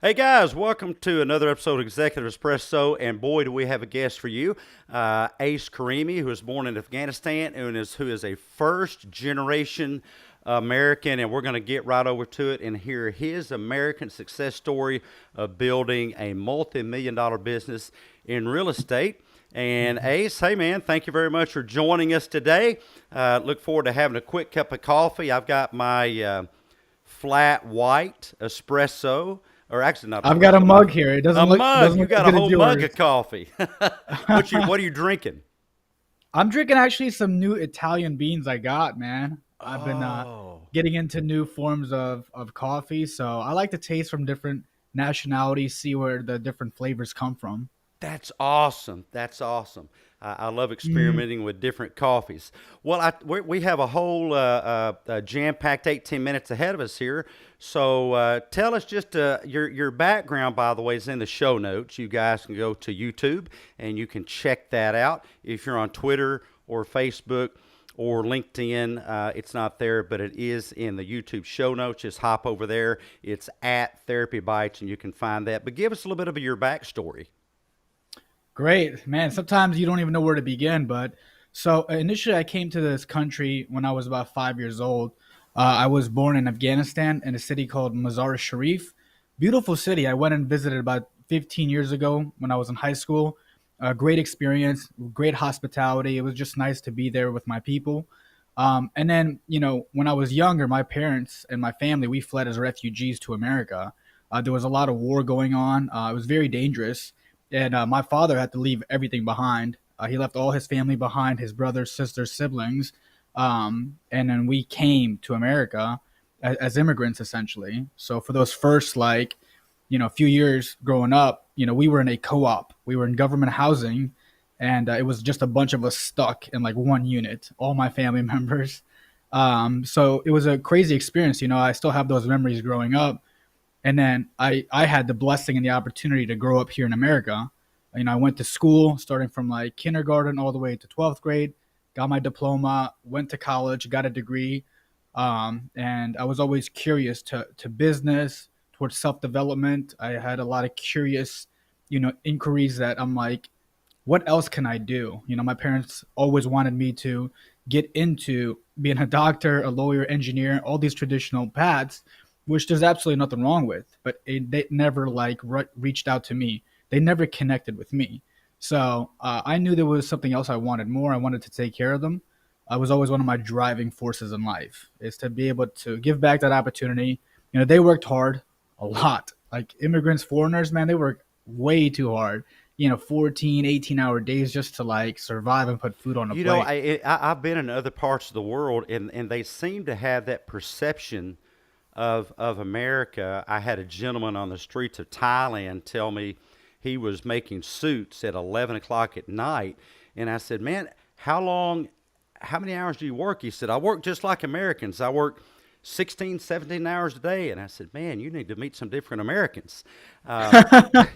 Hey guys, welcome to another episode of Executive Espresso. And boy, do we have a guest for you, Ace Karimi, who was born in Afghanistan and who is a first generation American. And we're going to get right over to it and hear his American success story of building a multi-million dollar business in real estate. And Ace, hey man, thank you very much for joining us today. Look forward to having a quick cup of coffee. I've got my flat white espresso, or actually not I've got a espresso, my mug here. It a mug. doesn't You look as got a good as whole mug yours. of coffee. What are you drinking? I'm drinking actually some new Italian beans I got, man. I've been Oh, getting into new forms of coffee, so I like to taste from different nationalities, see where the different flavors come from. that's awesome. That's awesome. I love Mm, experimenting with different coffees. Well, we have a whole jam-packed 18 minutes ahead of us here. So tell us just your background, by the way, is in the show notes. You guys can go to YouTube and you can check that out. If you're on Twitter or Facebook or LinkedIn, it's not there, but it is in the YouTube show notes. Just hop over there. It's at Therapy Bites, and you can find that. But give us a little bit of your backstory. Great, man. Sometimes you don't even know where to begin, but so initially I came to this country when I was about 5 years old. I was born in Afghanistan in a city called Mazar Sharif. Beautiful city. I went and visited about 15 years ago when I was in high school. Great experience, great hospitality. It was just nice to be there with my people. And then, when I was younger, my parents and my family, we fled as refugees to America. There was a lot of war going on. It was very dangerous. And my father had to leave everything behind. He left all his family behind, his brothers, sisters, siblings. And then we came to America as immigrants, essentially. So for those first, few years growing up, we were in a co-op. We were in government housing, and it was just a bunch of us stuck in like one unit, all my family members. So it was a crazy experience. I still have those memories growing up. And then I had the blessing and the opportunity to grow up here in America. I went to school starting from like kindergarten all the way to 12th grade, got my diploma, went to college, got a degree. And I was always curious to business, towards self development. I had a lot of curious, inquiries that I'm like, what else can I do? My parents always wanted me to get into being a doctor, a lawyer, engineer, all these traditional paths, which there's absolutely nothing wrong with. But they never reached out to me. They never connected with me. So I knew there was something else I wanted more. I wanted to take care of them. I was always one of my driving forces in life is to be able to give back that opportunity. They worked hard, a lot. Like immigrants, foreigners, man, they work way too hard. 14, 18-hour days just to like survive and put food on a You know, plate. I've been in other parts of the world, and they seem to have that perception of America. I had a gentleman on the streets of Thailand tell me he was making suits at 11 o'clock at night, and I said, "Man, how many hours do you work?" He said, "I work just like Americans. I work 16, 17 hours a day." And I said, "Man, you need to meet some different Americans." Um,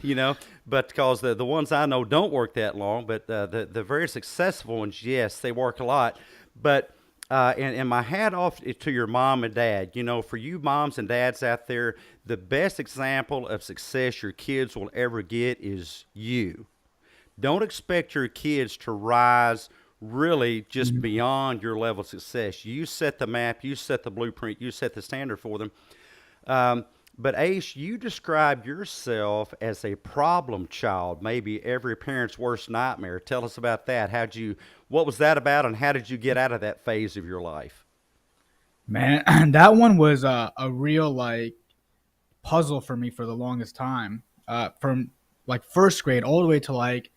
you know, but because the ones I know don't work that long, but the very successful ones, yes, they work a lot. But and my hat off to your mom and dad. For you moms and dads out there, the best example of success your kids will ever get is you. Don't expect your kids to rise really just Mhm. beyond your level of success. You set the map, you set the blueprint, you set the standard for them. Um, but Ace, you describe yourself as a problem child, maybe every parent's worst nightmare. Tell us about that. What was that about, and how did you get out of that phase of your life? Man, that one was a real like puzzle for me for the longest time. From like first grade all the way to like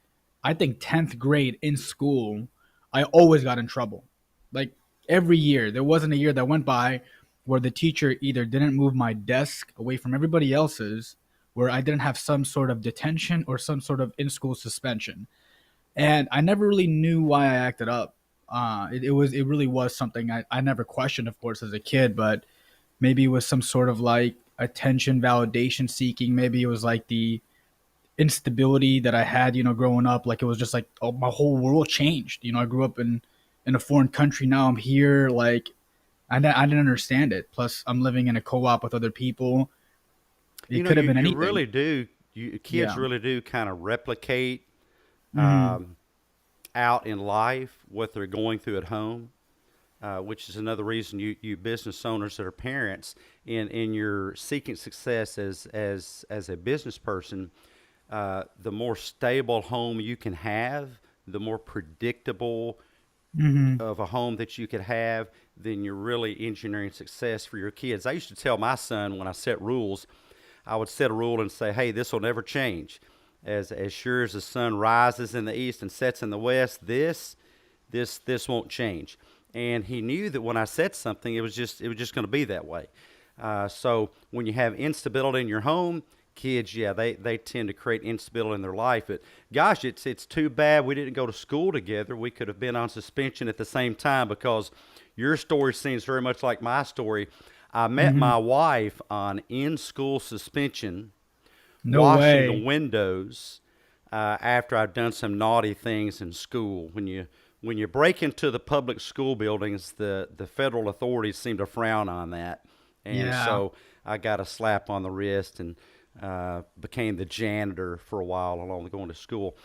I think 10th grade in school, I always got in trouble. Like every year, there wasn't a year that went by where the teacher either didn't move my desk away from everybody else's, where I didn't have some sort of detention or some sort of in school suspension. And I never really knew why I acted up. It really was something I never questioned, of course, as a kid, but maybe it was some sort of like attention validation seeking. Maybe it was like the instability that I had, growing up. Like it was just like, oh, my whole world changed. I grew up in a foreign country. Now I'm here. Like I didn't understand it. Plus, I'm living in a co-op with other people. It could have been You anything. really do. Kids Yeah. really do kind of replicate Hmm. um, out in life what they're going through at home, which is another reason you business owners that are parents in your seeking success as a business person, the more stable home you can have, the more predictable Hmm. of a home that you could have, then you're really engineering success for your kids. I used to tell my son when I set rules, I would set a rule and say, "Hey, this will never change. As sure as the sun rises in the east and sets in the west, this won't change." And he knew that when I said something, it was just going to be that way. So when you have instability in your home, kids, yeah, they tend to create instability in their life. But gosh, it's too bad we didn't go to school together. We could have been on suspension at the same time because your story seems very much like my story. I met Hmm. my wife on in school suspension, No washing the way. windows after I've done some naughty things in school. When you break into the public school buildings, the federal authorities seem to frown on that, and Yeah. so I got a slap on the wrist and became the janitor for a while along going to school.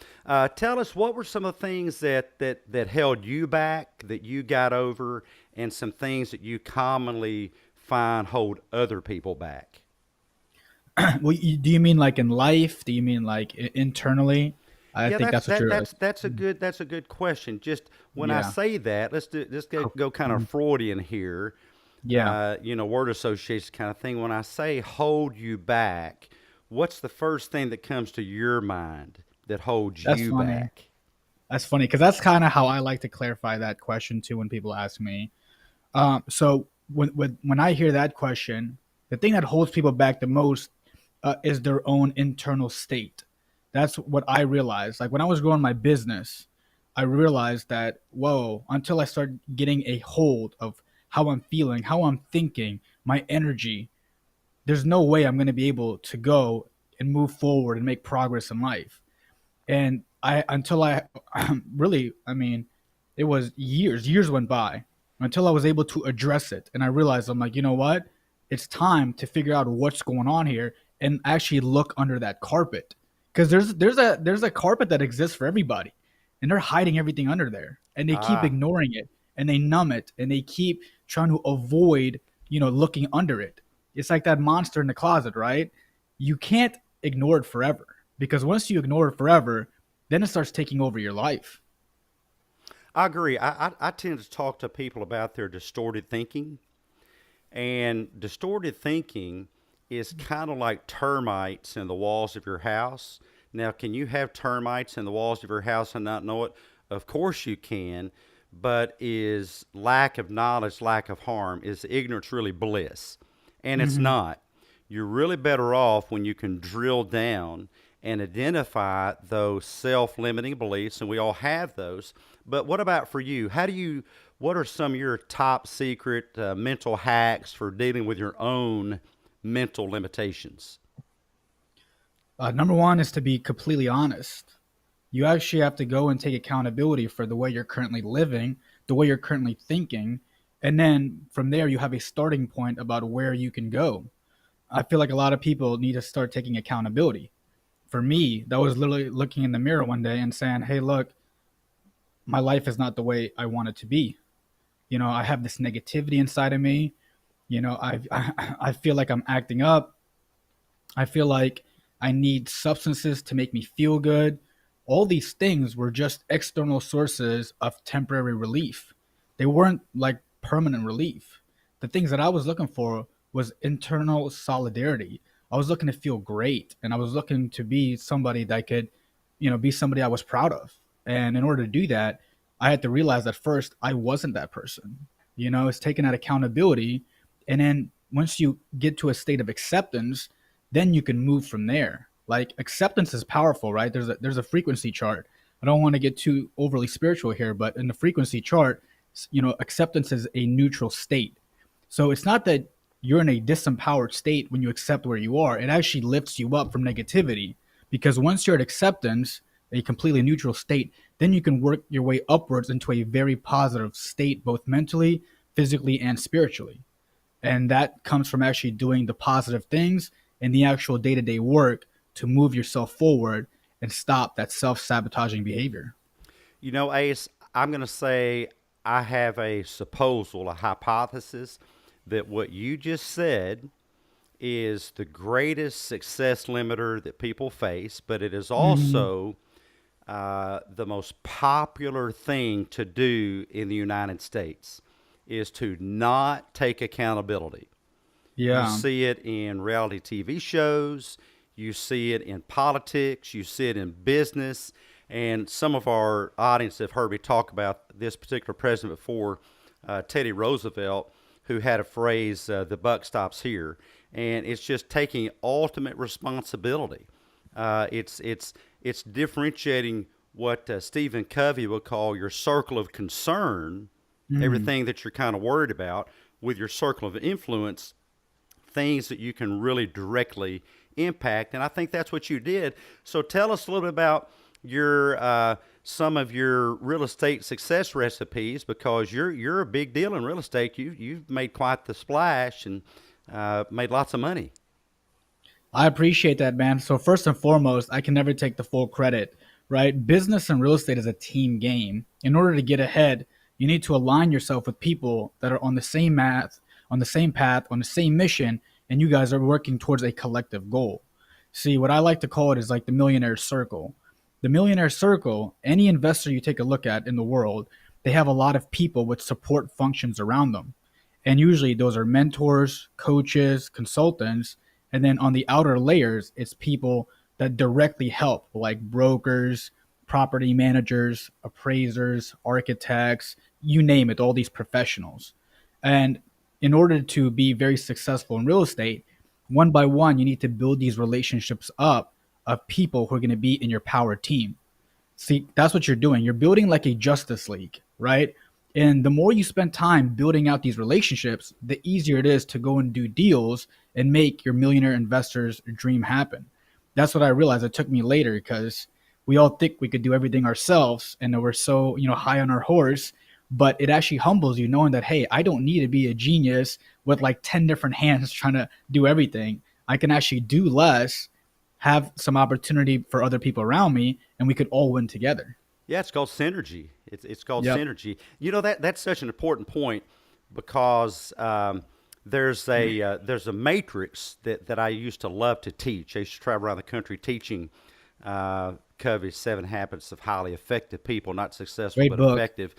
Tell us, what were some of the things that held you back, that you got over, and some things that you commonly find hold other people back? Well, do you mean like in life? Do you mean like internally? I Yeah, think that's what you're. that's a good question. Just when I Yeah. say that, let's go kind of Mhm. Freudian here, Yeah. word association kind of thing. When I say hold you back, what's the first thing that comes to your mind that holds That's you funny. back? That's funny because that's kind of how I like to clarify that question too when people ask me. So when I hear that question, the thing that holds people back the most is their own internal state. That's what I realized. Like when I was growing my business, I realized that whoa, until I started getting a hold of how I'm feeling, how I'm thinking, my energy, there's no way I'm going to be able to go and move forward and make progress in life. And I until I really, I mean, it was years went by until I was able to address it, and I realized I'm like, you know what, it's time to figure out what's going on here and actually look under that carpet, because there's a carpet that exists for everybody, and they're hiding everything under there, and they keep Ah, ignoring it, and they numb it, and they keep trying to avoid looking under it. It's like that monster in the closet, right? You can't ignore it forever, because once you ignore it forever, then it starts taking over your life. I agree. I tend to talk to people about their distorted thinking, and distorted thinking is kind of like termites in the walls of your house. Now, can you have termites in the walls of your house and not know it? Of course you can, but is lack of knowledge, lack of harm? Is ignorance really bliss? And it's Hmm. not. You're really better off when you can drill down and identify those self limiting beliefs, and we all have those. But what about for you? What are some of your top secret mental hacks for dealing with your own mental limitations? Number one is to be completely honest. You actually have to go and take accountability for the way you're currently living, the way you're currently thinking, and then from there you have a starting point about where you can go. I feel like a lot of people need to start taking accountability. For me, that was literally looking in the mirror one day and saying, "Hey, look, my life is not the way I want it to be. I have this negativity inside of me. I feel like I'm acting up. I feel like I need substances to make me feel good." All these things were just external sources of temporary relief. They weren't like permanent relief. The things that I was looking for was internal solidarity. I was looking to feel great, and I was looking to be somebody that could, be somebody I was proud of. And in order to do that, I had to realize that first I wasn't that person. It's taking that accountability, and then once you get to a state of acceptance, then you can move from there. Like acceptance is powerful, right? There's a frequency chart. I don't want to get too overly spiritual here, but in the frequency chart, acceptance is a neutral state. So it's not that you're in a disempowered state when you accept where you are. It actually lifts you up from negativity, because once you're at acceptance, a completely neutral state, then you can work your way upwards into a very positive state, both mentally, physically, and spiritually. And that comes from actually doing the positive things and the actual day-to-day work to move yourself forward and stop that self-sabotaging behavior. You know, Ace, I'm going to say I have a supposal, a hypothesis that what you just said is the greatest success limiter that people face, but it is Hmm. also the most popular thing to do in the United States is to not take accountability. You Yeah. see it in reality TV shows, you see it in politics, you see it in business, and some of our audience have heard me talk about this particular president before, Teddy Roosevelt, who had a phrase, "The buck stops here," and it's just taking ultimate responsibility. It's differentiating what Stephen Covey would call your circle of concern, Mhm. everything that you're kind of worried about, with your circle of influence, things that you can really directly impact. And I think that's what you did. So tell us a little bit about your some of your real estate success recipes, because you're a big deal in real estate. You've made quite the splash and made lots of money. I appreciate that, man. So first and foremost, I can never take the full credit, right? Business and real estate is a team game. In order to get ahead, you need to align yourself with people that are on the same math, on the same path, on the same mission, and you guys are working towards a collective goal. See, what I like to call it is like the millionaire circle. The millionaire circle, any investor you take a look at in the world, they have a lot of people with support functions around them. And usually those are mentors, coaches, consultants, and then on the outer layers, it's people that directly help, like brokers, property managers, appraisers, architects, you name it, all these professionals. And in order to be very successful in real estate, one by one, you need to build these relationships up of people who are going to be in your power team. See, that's what you're doing. You're building like a justice league, right? And the more you spend time building out these relationships, the easier it is to go and do deals and make your millionaire investors dream happen. That's what I realized. It took me later because we all think we could do everything ourselves and that we're so, high on our horse, but it actually humbles you knowing that, hey, I don't need to be a genius with like 10 different hands trying to do everything. I can actually do less, have some opportunity for other people around me, and we could all win together. Yeah, it's called synergy. It's called Yep. synergy. You know, that's such an important point, because there's a matrix that I used to love to teach. I used to travel around the country teaching Covey's 7 Habits of Highly Effective People, not successful Great but book. effective.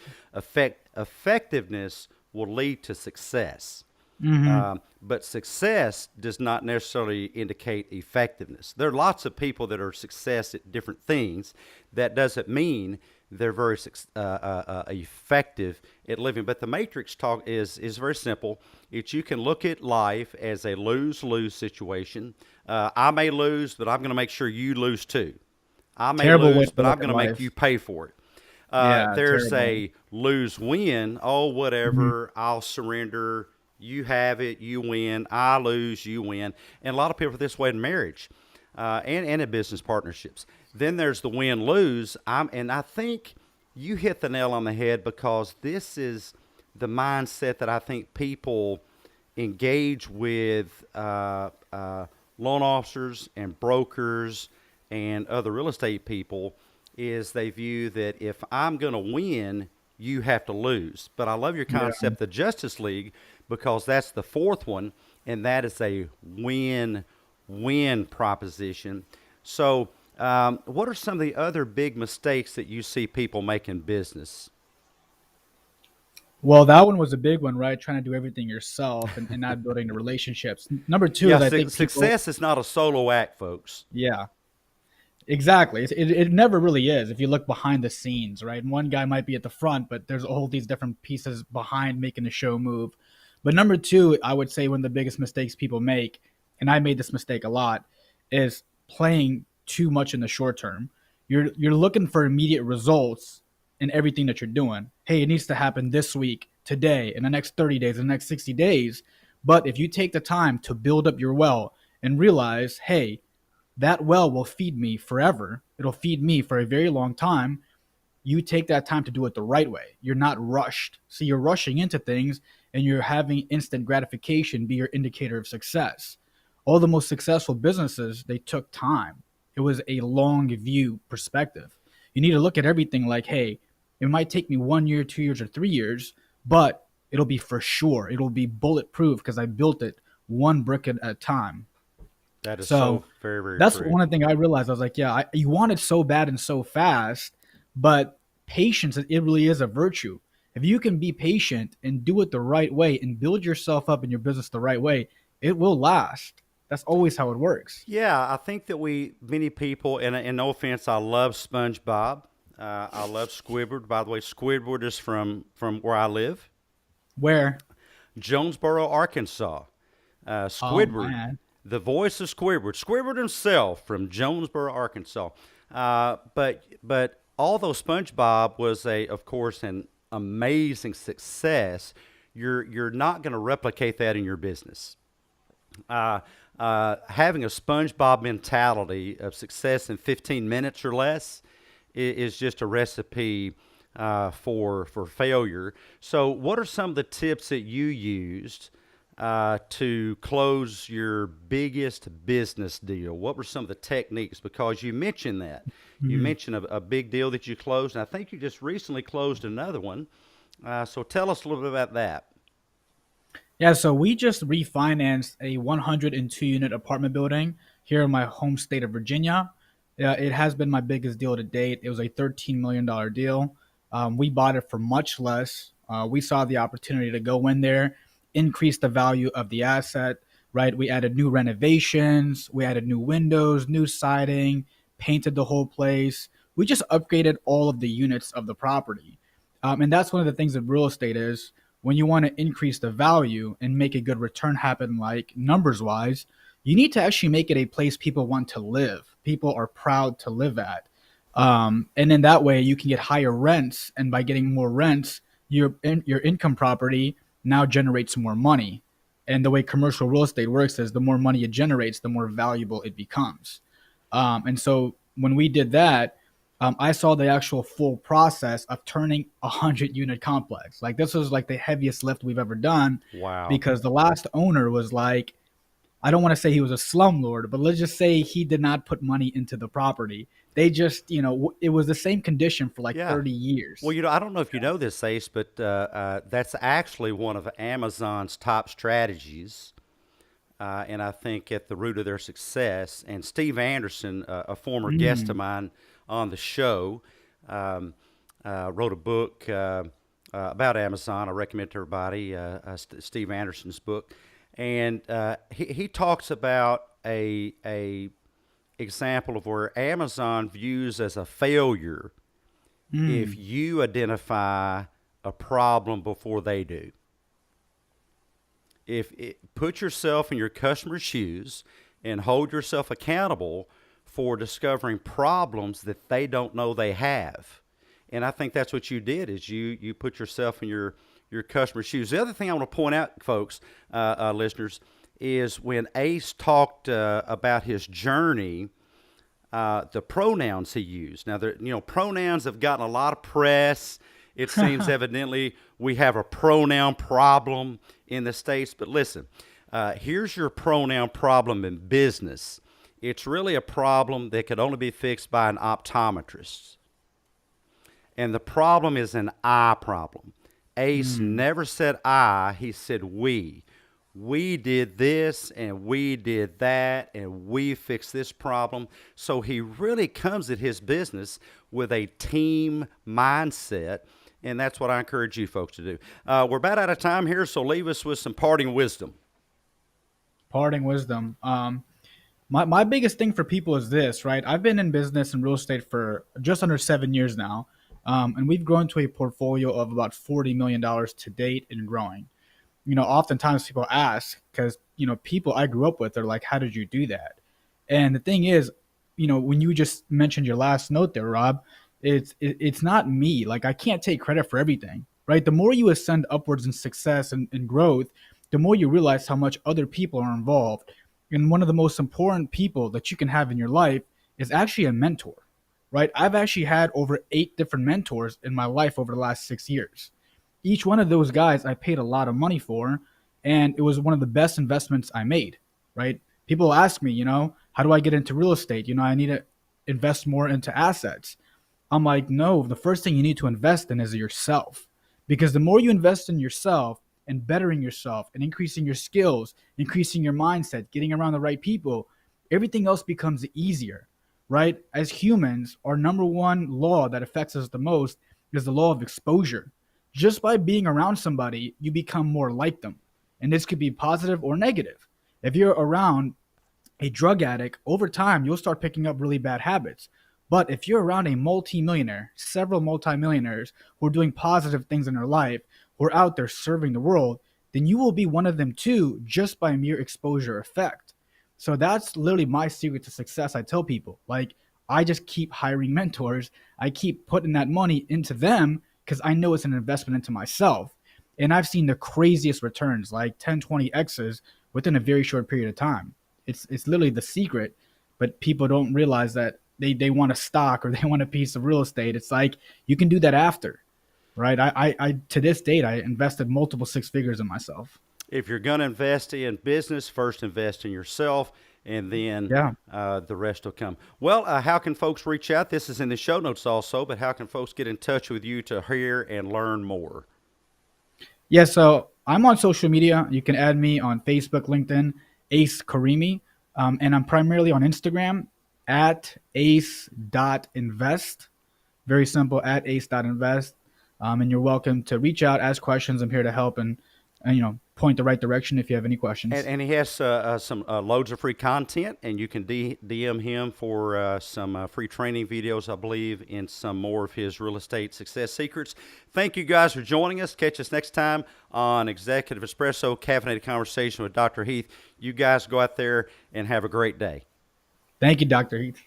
Effectiveness will lead to success. Hmm. But success does not necessarily indicate effectiveness. There are lots of people that are success at different things. That doesn't mean they're very effective at living. But the matrix talk is very simple. It's you can look at life as a lose lose situation. I may lose, but I'm going to make sure you lose too. I may Terrible way lose, to but I'm look going at to make life. you pay for it. Yeah, There's terrible. a lose win. Oh, Hmm. whatever. I'll surrender. You have it. You win. I lose. You win. And a lot of people are this way in marriage, and in business partnerships. Then there's the win lose. And I think you hit the nail on the head, because this is the mindset that I think people engage with loan officers and brokers and other real estate people, is they view that if I'm going to win, you have to lose. But I love your Yeah. concept, the Justice League, because that's the fourth one, and that is a win-win proposition. So, what are some of the other big mistakes that you see people make in business? Well, that one was a big one, right? Trying to do everything yourself and not building the relationships. Number two Yeah, is I think people, success is not a solo act, folks. yeah, exactly. It never really is. If you look behind the scenes, right? And one guy might be at the front, but there's all these different pieces behind making the show move. But number two, I would say one of the biggest mistakes people make, and I made this mistake a lot, is playing too much in the short term. You're looking for immediate results in everything that you're doing. Hey, it needs to happen this week, today, in the next 30 days, in the next 60 days. But if you take the time to build up your well and realize, hey, that well will feed me forever. It'll feed me for a very long time. You take that time to do it the right way. You're not rushed. So you're rushing into things and you're having instant gratification be your indicator of success. All the most successful businesses, they took time. It was a long view perspective. You need to look at everything like, hey, it might take me 1 year, 2 years, or 3 years, but it'll be for sure. It'll be bulletproof because I built it one brick at a time. That is so So very, very that's true. one of the things I realized. I was like, yeah, you want it so bad and so fast, but patience, it really is a virtue. If you can be patient and do it the right way and build yourself up in your business the right way, it will last. That's always how it works. Yeah, I think that many people, and no offense, I love SpongeBob. I love Squidward. By the way, Squidward is from where I live, Where, Jonesboro, Arkansas. oh Squidward, man, the voice of Squidward, Squidward himself from Jonesboro, Arkansas. But although SpongeBob was of course, an amazing success, you're not going to replicate that in your business. uh, Having a SpongeBob mentality of success in 15 minutes or less is just a recipe for failure. So, what are some of the tips that you used to close your biggest business deal? What were some of the techniques? Because you mentioned that. You Mhm. mentioned a big deal that you closed, and I think you just recently closed another one. So, tell us a little bit about that. Yeah, so we just refinanced a 102 unit apartment building here in my home state of Virginia. It has been my biggest deal to date. It was a $13 million deal. We bought it for much less. We saw the opportunity to go in there, increase the value of the asset, right? We added new renovations, we added new windows, new siding, painted the whole place. We just upgraded all of the units of the property. And that's one of the things that real estate is when you want to increase the value and make a good return happen, like numbers wise, you need to actually make it a place people want to live. People are proud to live at. And in that way, you can get higher rents. And by getting more rents, your income property now generates more money. And the way commercial real estate works is the more money it generates, the more valuable it becomes. And so when we did that, I saw the actual full process of turning 100 unit complex. Like this was like the heaviest lift we've ever done Wow. because the last owner was like, I don't want to say he was a slumlord, but let's just say he did not put money into the property. They just, it was the same condition for like Yeah. 30 Well, years. I don't know if you know this, Ace, but that's actually one of Amazon's top strategies, and I think at the root of their success. And Steve Anderson, a former guest of Mm. mine on the show, um, wrote a book about Amazon. I recommend it to everybody. Steve Anderson's book, and he talks about a example of where Amazon views as a failure if Mm. you identify a problem before they do. Put yourself in your customer's shoes and hold yourself accountable for discovering problems that they don't know they have. And I think that's what you did is you put yourself in your customer's shoes. The other thing I want to point out, folks, listeners, is when Ace talked about his journey, the pronouns he used. Now, pronouns have gotten a lot of press. It seems evidently we have a pronoun problem in the States. But listen, here's your pronoun problem in business. It's really a problem that could only be fixed by an optometrist. And the problem is an I problem. Ace Mm. never said I, he said we. We did this and we did that and we fixed this problem. So he really comes at his business with a team mindset. And that's what I encourage you folks to do. We're about out of time here, so leave us with some parting wisdom. Parting wisdom. My biggest thing for people is this, right? I've been in business and real estate for just under 7 years now. And we've grown to a portfolio of about $40 million to date and growing. Oftentimes people ask because, people I grew up with are like, how did you do that? And the thing is, when you just mentioned your last note there, Rob, it's not me. Like I can't take credit for everything, right? The more you ascend upwards in success and growth, the more you realize how much other people are involved. And one of the most important people that you can have in your life is actually a mentor, right? I've actually had over 8 different mentors in my life over the last 6 years. Each one of those guys I paid a lot of money for, and it was one of the best investments I made, right? People ask me, how do I get into real estate? I need to invest more into assets. I'm like, no, the first thing you need to invest in is yourself. Because the more you invest in yourself and bettering yourself and increasing your skills, increasing your mindset, getting around the right people, everything else becomes easier, right? As humans, our number one law that affects us the most is the law of exposure. Just by being around somebody, you become more like them. And this could be positive or negative. If you're around a drug addict, over time, you'll start picking up really bad habits. But if you're around a multimillionaire, several multimillionaires who are doing positive things in their life, who are out there serving the world, then you will be one of them too, just by mere exposure effect. So that's literally my secret to success. I tell people, like, I just keep hiring mentors. I keep putting that money into them because I know it's an investment into myself. And I've seen the craziest returns, like 10, 20 X's within a very short period of time. It's literally the secret, but people don't realize that they want a stock or they want a piece of real estate. It's like you can do that after, right? I to this date I invested multiple six figures in myself. If you're going to invest in business, first invest in yourself, and then Yeah. the rest will come. Well, how can folks reach out? This is in the show notes also, but how can folks get in touch with you to hear and learn more? Yeah, so I'm on social media. You can add me on Facebook, LinkedIn, Ace Karimi. And I'm primarily on Instagram at ace.invest. Very simple, at ace.invest. And you're welcome to reach out, ask questions. I'm here to help and point the right direction if you have any questions. And he has some loads of free content, and you can DM him for some free training videos, I believe, and some more of his real estate success secrets. Thank you guys for joining us. Catch us next time on Executive Espresso, Caffeinated Conversation with Dr. Heath. You guys go out there and have a great day. Thank you, Dr. Heath.